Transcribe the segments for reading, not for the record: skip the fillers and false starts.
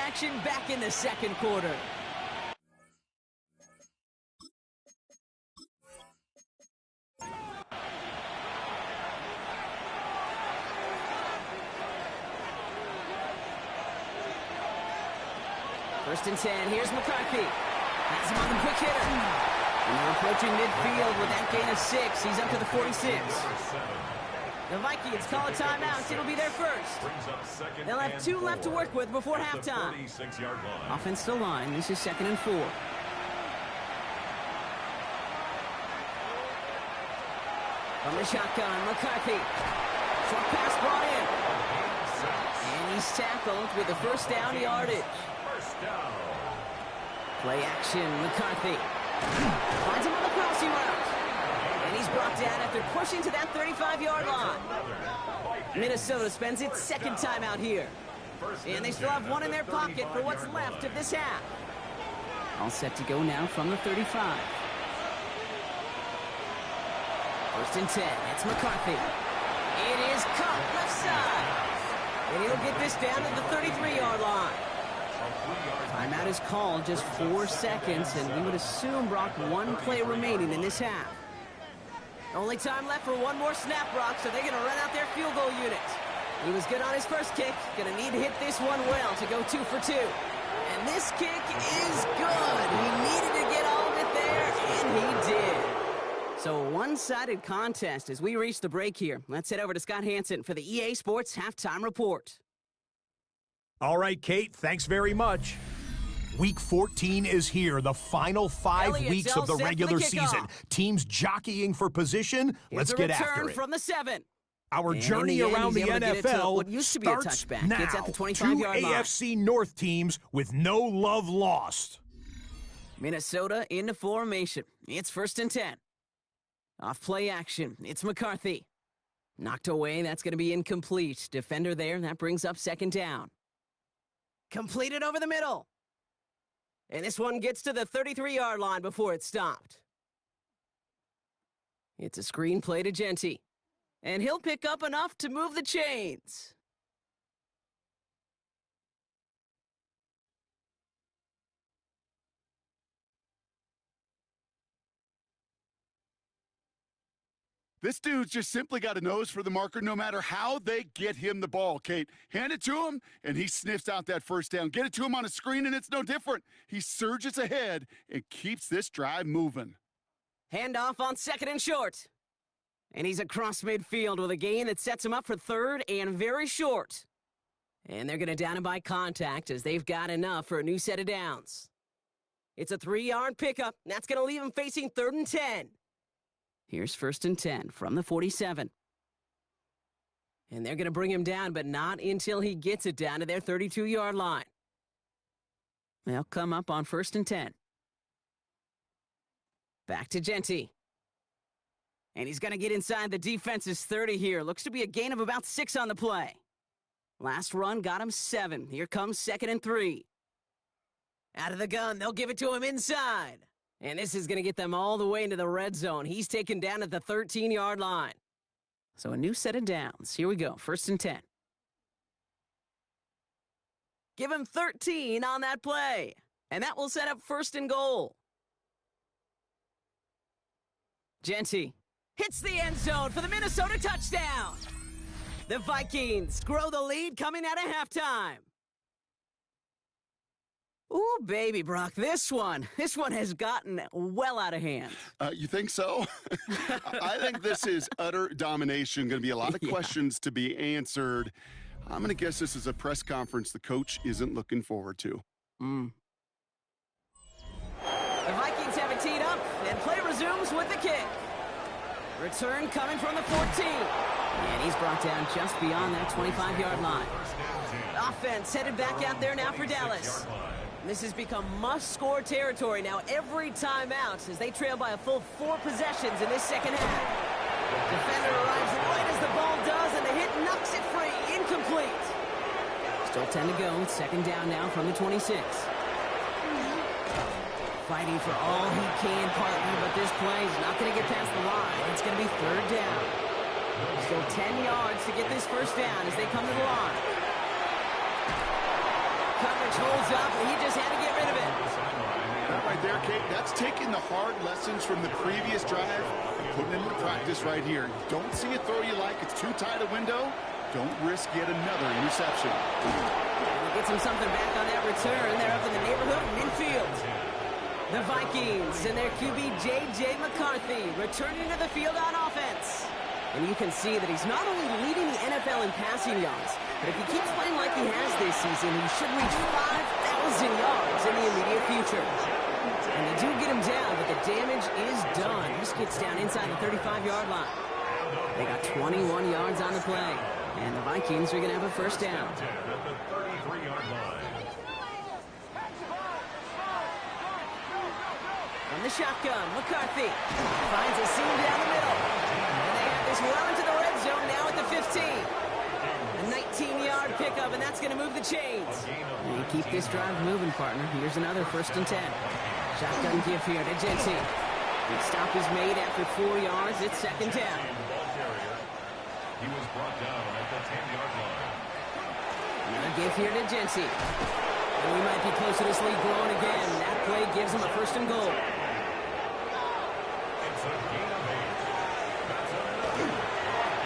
action back in the second quarter. First and 10, here's McCarthy. Has him on the quick hitter. And they're approaching midfield with that gain of 6. He's up to the 46. The Vikings call a timeout. It'll be their first. They'll have 2 left to work with before halftime. Offense to line. This is 2nd and 4. From the shotgun, McCarthy. Short pass brought in. And he's tackled with the first down yardage. Play action, McCarthy. Finds him on the crossing route. And he's brought down after pushing to that 35-yard line. Minnesota spends its second timeout here. And they still have 1 in their pocket for what's left of this half. All set to go now from the 35. First and 10, it's McCarthy. It is caught left side. And he'll get this down to the 33-yard line. Timeout is called, just 4 seconds, and we would assume, Brock, 1 play remaining in this half. Only time left for 1 more snap, Brock, so they're going to run out their field goal unit. He was good on his first kick, going to need to hit this one well to go 2 for 2. And this kick is good. He needed to get all of it there, and he did. So a one-sided contest as we reach the break here. Let's head over to Scott Hansen for the EA Sports Halftime Report. All right, Kate, thanks very much. Week 14 is here, the final 5 weeks of the regular season. Teams jockeying for position. Let's get after it. From the 7. Our journey around the NFL starts now. It's at the 2 25-yard line. AFC North teams with no love lost. Minnesota into formation. It's first and 10. Off play action. It's McCarthy. Knocked away. That's going to be incomplete. Defender there. That brings up second down. Completed over the middle. And this one gets to the 33-yard line before it's stopped. It's a screen play to Genty. And he'll pick up enough to move the chains. This dude's just simply got a nose for the marker no matter how they get him the ball, Kate. Hand it to him, and he sniffs out that first down. Get it to him on a screen, and it's no different. He surges ahead and keeps this drive moving. Handoff on 2nd and short. And he's across midfield with a gain that sets him up for 3rd and very short. And they're going to down him by contact as they've got enough for a new set of downs. It's a 3-yard pickup. And that's going to leave him facing 3rd and 10. Here's first and 10 from the 47. And they're going to bring him down, but not until he gets it down to their 32-yard line. They'll come up on first and 10. Back to Genty. And he's going to get inside the defense's 30 here. Looks to be a gain of about 6 on the play. Last run got him 7. Here comes 2nd and 3. Out of the gun, they'll give it to him inside. And this is going to get them all the way into the red zone. He's taken down at the 13-yard line. So a new set of downs. Here we go. First and 10. Give him 13 on that play. And that will set up 1st and goal. Genty hits the end zone for the Minnesota touchdown. The Vikings grow the lead coming out of halftime. Ooh, baby, Brock, this one has gotten well out of hand. You think so? I think this is utter domination. Going to be a lot of questions to be answered. I'm going to guess this is a press conference the coach isn't looking forward to. The Vikings have it teed up, and play resumes with the kick. Return coming from the 14. And he's brought down just beyond that 25-yard line. Offense headed back out there now for Dallas. This has become must-score territory now every time out as they trail by a full 4 possessions in this second half. Defender arrives right as the ball does, and the hit knocks it free. Incomplete. Still 10 to go. Second down now from the 26. Fighting for all he can, partner, but this play is not going to get past the line. It's going to be 3rd down. Still 10 yards to get this first down as they come to the line. coverage holds up, and he just had to get rid of it. That right there, Kate, that's taking the hard lessons from the previous drive and putting it into practice right here. Don't see a throw you like. It's too tight a window. Don't risk yet another interception. And he gets him something back on that return. They're up in the neighborhood of midfield. The Vikings and their QB, J.J. McCarthy, returning to the field on offense. And you can see that he's not only leading the NFL in passing yards, but if he keeps playing like he has this season, he should reach 5,000 yards in the immediate future. And they do get him down, but the damage is done. He just gets down inside the 35-yard line. They got 21 yards on the play, and the Vikings are going to have a first down. From the shotgun, McCarthy finds a seam down the middle. And they have this well into the red zone now at the 15. A 19-yard pickup, and that's going to move the chains. And you keep this drive moving, partner. Here's another 1st and 10. Shotgun give here to Jency. The stop is made after 4 yards. It's 2nd down. He was brought down at the 10-yard line. Another give here to Jency. And we might be close to this lead growing again. That play gives him a 1st and goal.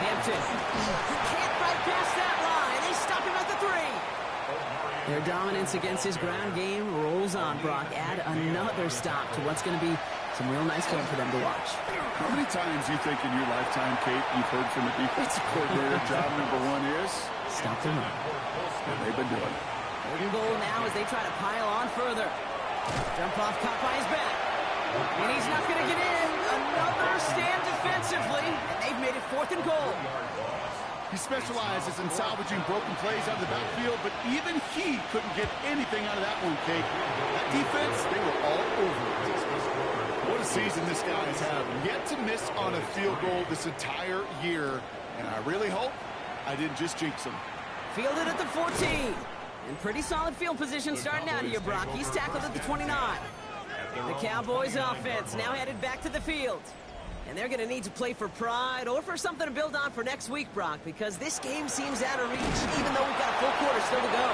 Hampton can't fight past that line. They stop him at the 3. Their dominance against his ground game rolls on, Brock. Add another stop to what's going to be some real nice film for them to watch. How many times do you think in your lifetime, Kate, you've heard from the defensive coordinator, job number 1 is? Stop the run. And they've been doing it. 3rd and goal now as they try to pile on further. Jump off, caught by his back. And he's not going to get in. Another stand defensively. And they've made it 4th and goal. He specializes in salvaging broken plays out of the backfield, but even he couldn't get anything out of that one, Kate. That defense, they were all over it. What a season this guy has had. Yet to miss on a field goal this entire year. And I really hope I didn't just jinx him. Fielded at the 14. In pretty solid field position starting out here, Brock. He's tackled at the 29. The Cowboys offense now headed back to the field. And they're going to need to play for pride or for something to build on for next week, Brock, because this game seems out of reach, even though we've got a full quarter still to go.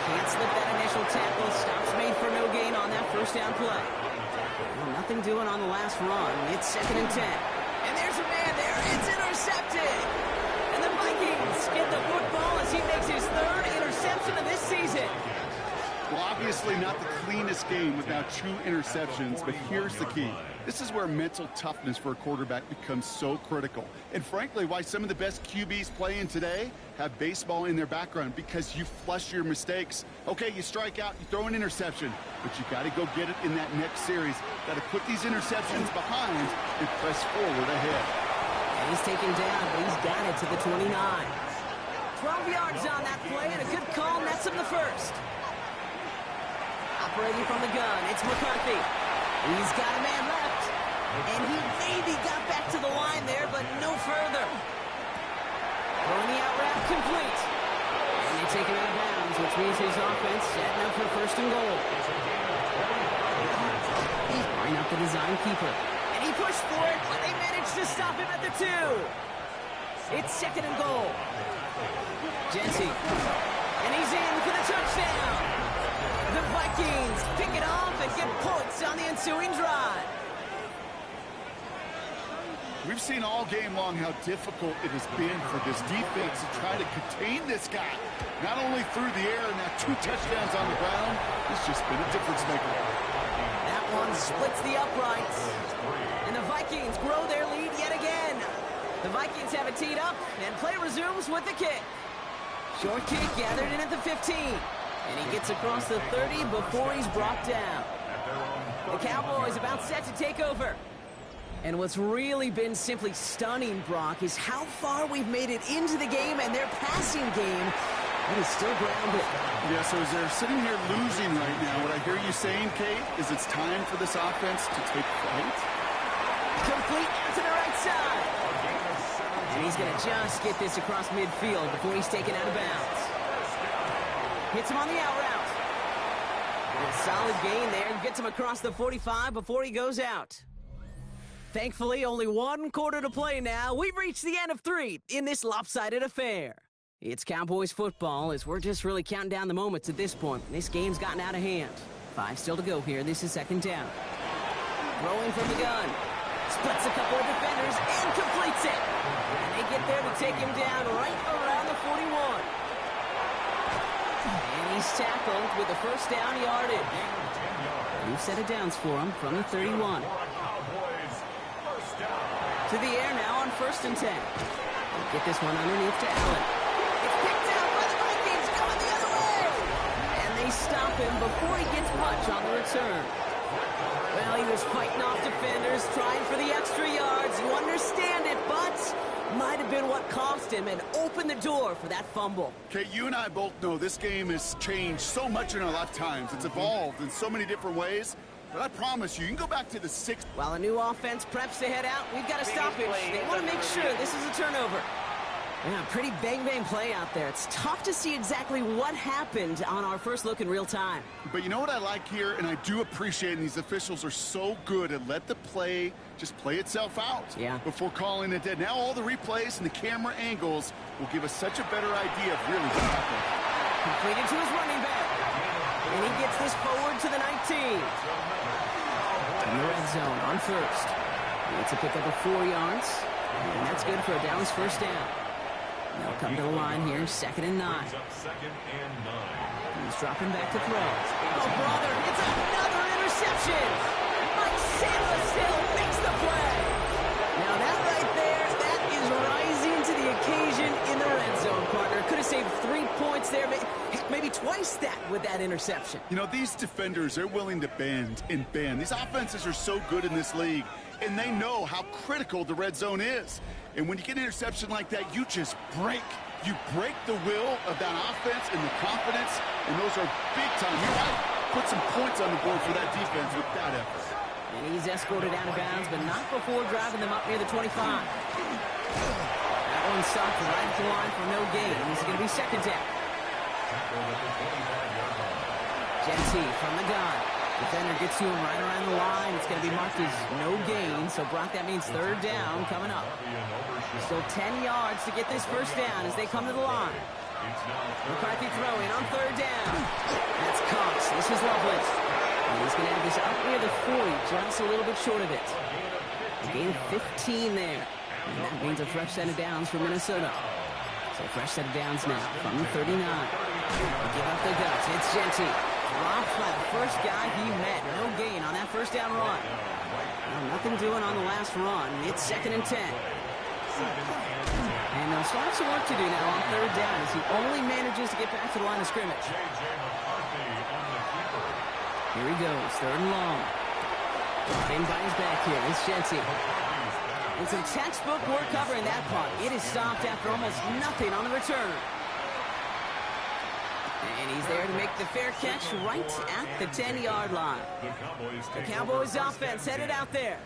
Can't slip that initial tackle. Stops made for no gain on that 1st down play. Well, nothing doing on the last run. It's 2nd and 10. And there's a man there. It's intercepted. And the Vikings get the football as he makes his 3rd interception of this season. Well, obviously not the cleanest game without 2 interceptions, but here's the key. This is where mental toughness for a quarterback becomes so critical. And frankly, why some of the best QBs playing today have baseball in their background, because you flush your mistakes. Okay, you strike out, you throw an interception, but you got to go get it in that next series. Got to put these interceptions behind and press forward ahead. And he's taken down, but he's got it to the 29. 12 yards on that play, and a good call nets him the 1st. Operating from the gun, it's McCarthy. He's got a man left, and he maybe got back to the line there, but no further. Throwing the out route complete. And they take him out of bounds, which means his offense setting up for 1st and goal. Line up the design keeper. And he pushed for it, but they managed to stop him at the 2. It's 2nd and goal. Jency. And he's in for the touchdown. The Vikings pick it off and get points on the ensuing drive. We've seen all game long how difficult it has been for this defense to try to contain this guy. Not only through the air, now 2 touchdowns on the ground. It's just been a difference maker. That one splits the uprights. And the Vikings grow their lead yet again. The Vikings have it teed up, and play resumes with the kick. Short kick gathered in at the 15. And he gets across the 30 before he's brought down. The Cowboys about set to take over. And what's really been simply stunning, Brock, is how far we've made it into the game, and their passing game, it is still grounded. Yeah, so as they're sitting here losing right now, what I hear you saying, Kate, is it's time for this offense to take flight? Complete out to the right side. And he's going to just get this across midfield before he's taken out of bounds. Hits him on the out route. A solid gain there. Gets him across the 45 before he goes out. Thankfully, only 1 quarter to play now. We've reached the end of 3 in this lopsided affair. It's Cowboys football as we're just really counting down the moments at this point. This game's gotten out of hand. 5 still to go here. This is second down. Throwing from the gun. Splits a couple of defenders and completes it. And they get there to take him down right around the 41. And he's tackled with the first down yardage. New set of downs for him from the 31. To the air now on 1st and 10. Get this one underneath to Allen. It's picked out by the Vikings, going the other way. And they stop him before he gets much on the return. Well, he was fighting off defenders, trying for the extra yards. You understand it, but might have been what cost him and opened the door for that fumble. Okay, you and I both know this game has changed so much in our lifetimes. It's evolved in so many different ways. But I promise you can go back to the 6th. While a new offense preps to head out, we've got to stop it. They want to make sure this is a turnover. Yeah, pretty bang-bang play out there. It's tough to see exactly what happened on our first look in real time. But you know what I like here, and I do appreciate, and these officials are so good at let the play just play itself out before calling it dead. Now all the replays and the camera angles will give us such a better idea of really what happened. Completed to his running back. And he gets this forward to the 19. In the red zone on 1st. It's a pickup of 4 yards. And that's good for a Dallas first down. They'll come to the line here, 2nd and 9. He's dropping back to throw. Oh, brother, it's another interception. Mike Samuel makes the play. Now that right there, that is rising to the occasion in the red zone, partner. Could have saved 3 points there, maybe twice that with that interception. You know, these defenders, they're willing to bend and bend. These offenses are so good in this league, and they know how critical the red zone is. And when you get an interception like that, you just break. You break the will of that offense and the confidence, and those are big time. You're right. Put some points on the board for that defense with that effort. And he's escorted out of bounds, but not before driving them up near the 25. That one stopped right at the line for no gain. It's going to be 2nd down. Genty from the gun. Defender gets to him right around the line. It's going to be marked as no gain. So, Brock, that means 3rd down coming up. Still 10 yards to get this first down as they come to the line. McCarthy throwing on 3rd down. That's Cox. This is Lovelace. And he's going to have this up near the 40, just a little bit short of it. A gain of 15 there. And that means a fresh set of downs for Minnesota. So, fresh set of downs now from the 39. Give up the guts. It's Genty. Dropped by the first guy he met. No gain on that first down run. Well, nothing doing on the last run. It's 2nd and 10. And they'll still have some work to do now on 3rd down as he only manages to get back to the line of scrimmage. Here he goes, 3rd and long. In by his back here is Genty. And some textbook work covering that punt. It is stopped after almost nothing on the return. And he's there to make the fair catch right at the 10-yard line. The Cowboys offense headed out there.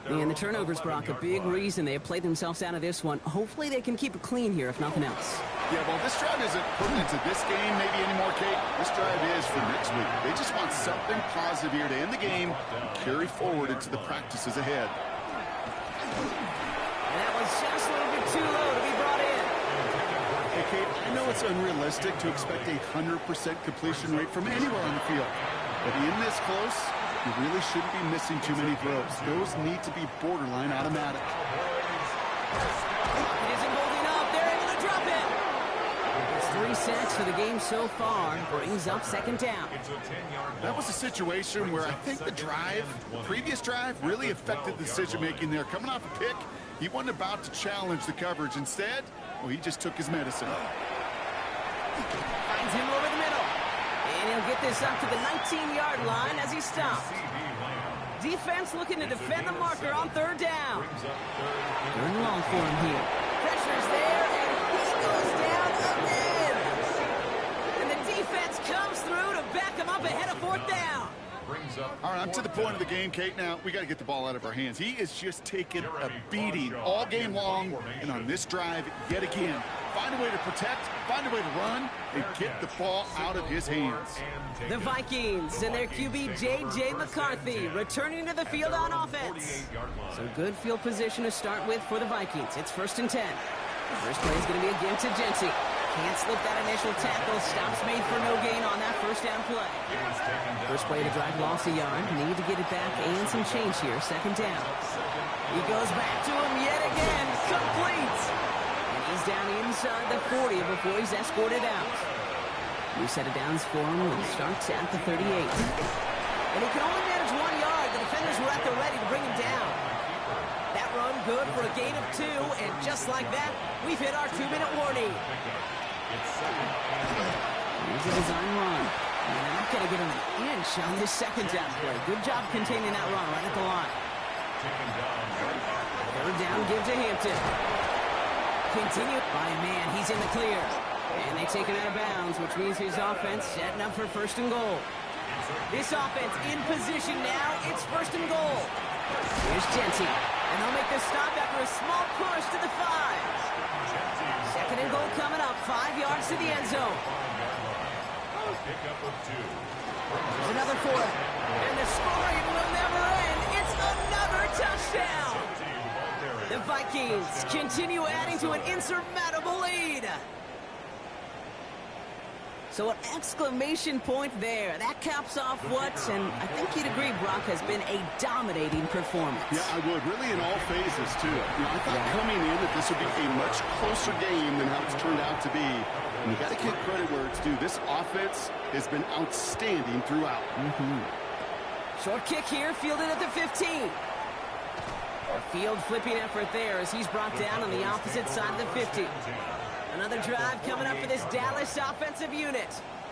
And the turnovers, Brock, a big reason they have played themselves out of this one. Hopefully they can keep it clean here, if nothing else. Yeah, well, this drive isn't pertinent to this game maybe anymore, Kate. This drive is for next week. They just want something positive here to end the game and carry forward into the practices ahead. And that was just a little bit too low to be brought in. Hey, Kate, I know it's unrealistic to expect a 100% completion rate from anywhere on the field. But in this close, you really shouldn't be missing too many throws. Those need to be borderline automatic. He isn't holding up. They're able to drop it. It's 3 sacks for the game so far. Brings up 2nd down. That was a situation where I think the previous drive, really affected the decision-making there. Coming off a pick, he wasn't about to challenge the coverage. Instead, well, he just took his medicine. Finds him over the middle. And he'll get this up to the 19-yard line as he stops. Defense looking to defend the marker on 3rd down. 3rd and long for him here. Pressure's there, and he goes down again. And the defense comes through to back him up ahead of 4th down. All right, I'm to the point of the game, Kate. Now, we got to get the ball out of our hands. He is just taking a beating all game long, and on this drive, yet again. Find a way to protect, find a way to run, and get the ball out of his hands. The Vikings and their QB, J.J. McCarthy, returning to the field on offense. So good field position to start with for the Vikings. It's 1st and 10. First play is going to be again to Genty. Can't slip that initial tackle. Stops made for no gain on that first down play. First play of the drive, lost a yard. Need to get it back and some change here. Second down. He goes back to him yet again. Complete. And he's down inside the 40 before he's escorted out. New set of downs for him. He starts at the 38. And he can only manage 1 yard. The defenders were at the ready to bring him down. That run good for a gain of 2. And just like that, we've hit our 2-minute warning. Here's a design run. And they're not going to get him an inch on this second down play. Good job containing that run right at the line. Third down, give to Hampton. Continued by a man. He's in the clear. And they take him out of bounds, which means his offense setting up for first and goal. This offense in position now. It's first and goal. Here's Genty. And they'll make the stop after a small push to the 5. Second and goal coming up. 5 yards to the end zone. There's another for it. And the scoring will never end. It's another touchdown. The Vikings continue adding to an insurmountable lead. So an exclamation point there. That caps off what, and I think you'd agree, Brock, has been a dominating performance. Yeah, I would. Really in all phases, too. I thought coming in that this would be a much closer game than how it's turned out to be. And you got to give credit where it's due. This offense has been outstanding throughout. Short kick here, fielded at the 15. A field flipping effort there as he's brought down on the opposite side of the 50. Another drive coming up for this Dallas offensive unit.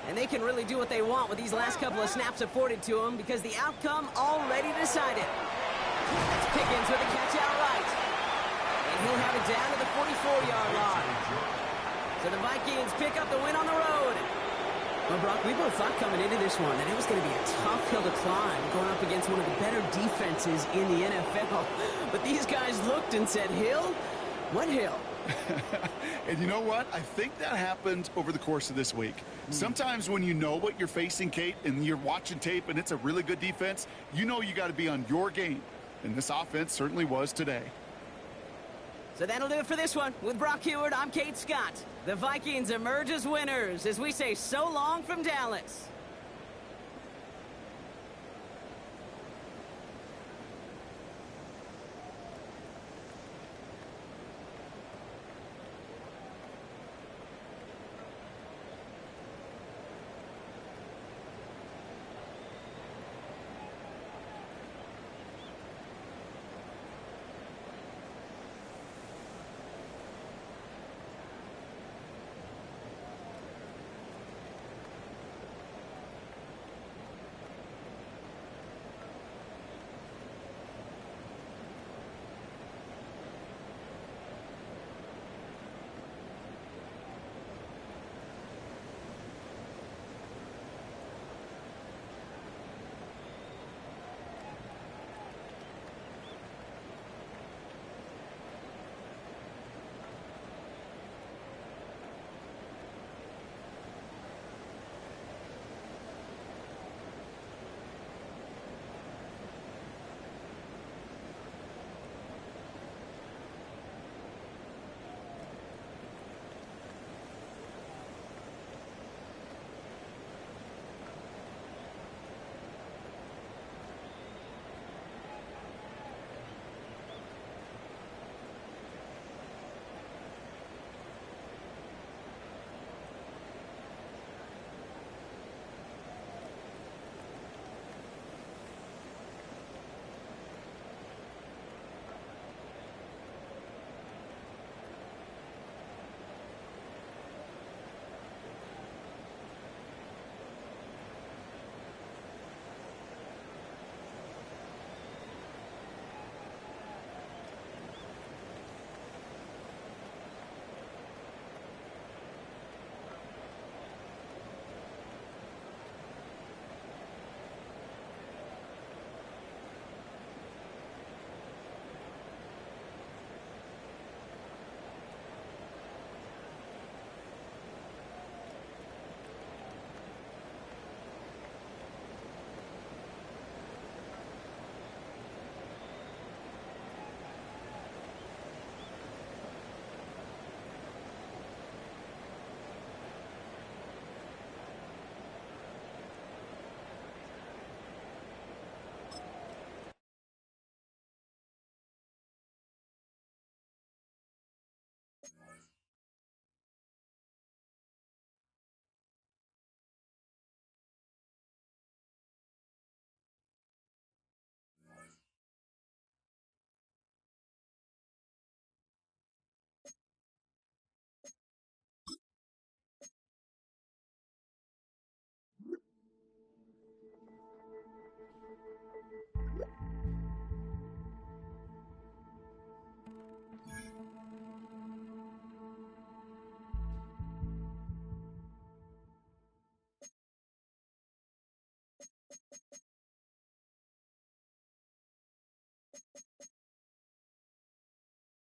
And they can really do what they want with these last couple of snaps afforded to them because the outcome already decided. That's Pickens with a catch outright. And he'll have it down to the 44-yard line. So the Vikings pick up the win on the road. Well, Brock, we both thought coming into this one that it was going to be a tough hill to climb going up against one of the better defenses in the NFL. But these guys looked and said, Hill? What hill? And you know what? I think that happened over the course of this week. Sometimes when you know what you're facing, Kate, and you're watching tape and it's a really good defense, you know you got to be on your game. And this offense certainly was today. So that'll do it for this one. With Brock Heward, I'm Kate Scott. The Vikings emerge as winners as we say so long from Dallas.